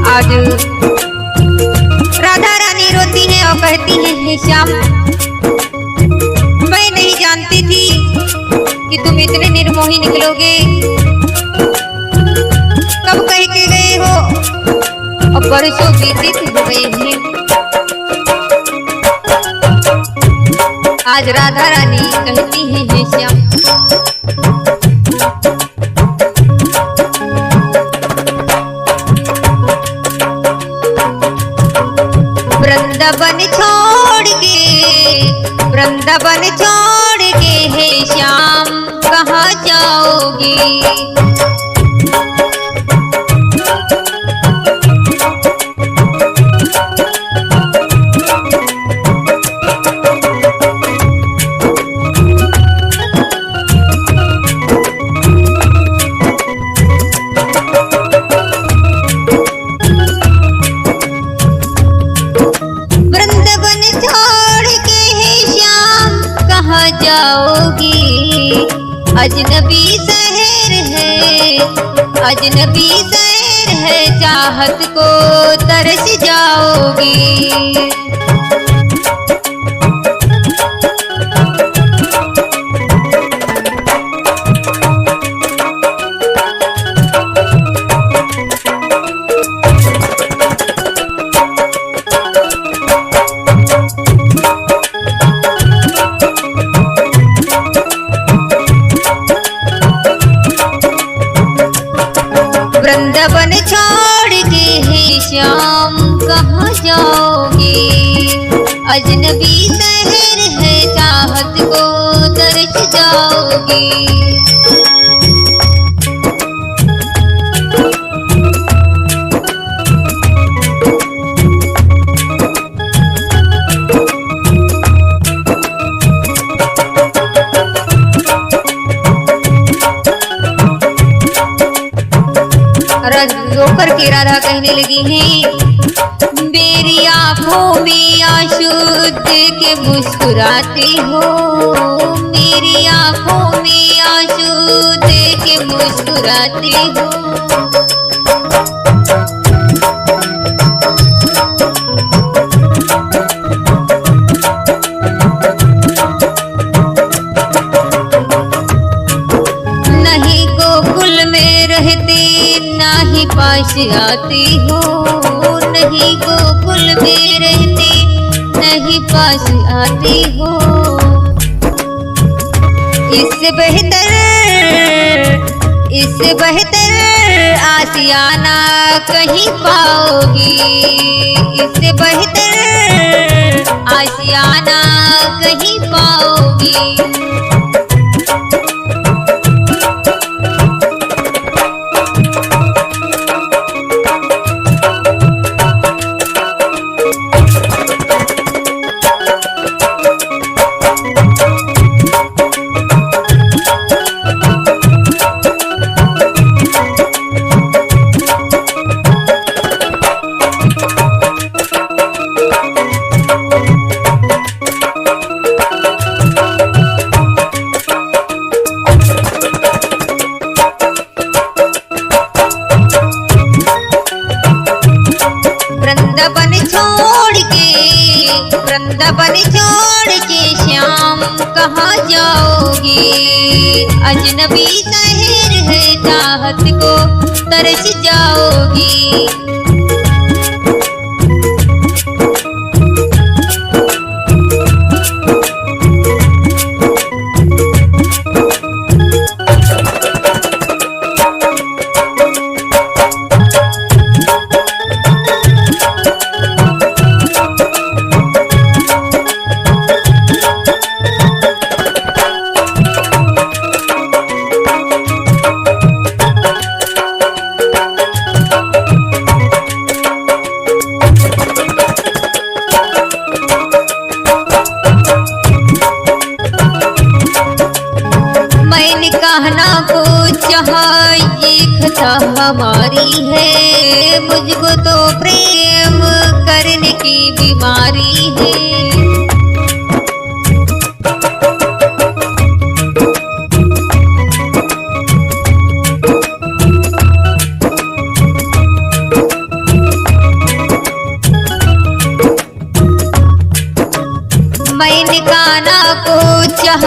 आज राधा रानी रोती है और कहती है, हे श्याम, मैं नहीं जानती थी कि तुम इतने निर्मोही निकलोगे। कब कह के गए हो और बरसों बीते हुए हैं। आज राधा रानी कहती है, हे श्याम, वृंदावन छोड़ के हे श्याम कहाँ जाओगी। जाओगी अजनबी शहर है चाहत को तरस जाओगी। वृंदावन छोड़ के हे श्याम कहाँ जाओगे। अजनबी शहर है चाहत को तरस जाओगी। रोकर के राधा कहने लगी है, मेरी आंखों में आंसू देख के मुस्कुराती हो, मेरी आंखों में आंसू देख के मुस्कुराती हो। नहीं गोकुल में रहते ना ही पास आती हो, नहीं गोकुल में रहती नहीं पास आती हो। इससे बेहतर आशियाना कहीं पाओगी, इससे बेहतर आशियाना कहीं पाओगी। वृंदावन छोड़ के श्याम कहाँ जाओगी। अजनबी शहर है चाहत को तरस जाओगी। कहना को चाहिए खता हमारी है, मुझको तो प्रेम करने की बीमारी है। ठिकाना को चाह,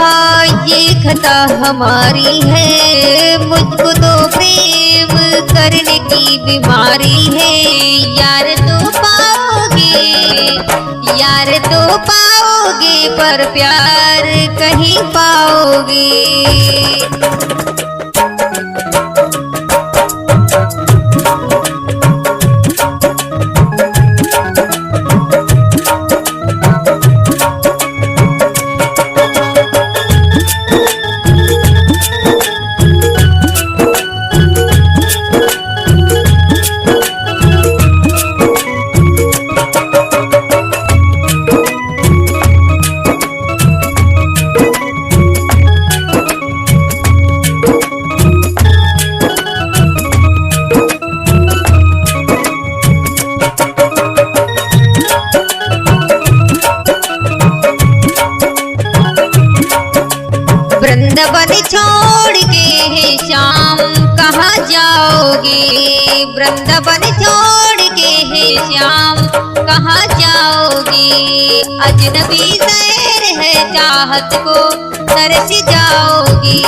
ये खता हमारी है। मुझको तो प्रेम करने की बीमारी है। यार तो पाओगे, यार तो पाओगे, पर प्यार कहीं पाओगे। वृंदावन छोड़ के है श्याम कहाँ जाओगे। वृंदावन छोड़ के है श्याम कहाँ जाओगे। अजनबी शहर है चाहत को तरस जाओगे।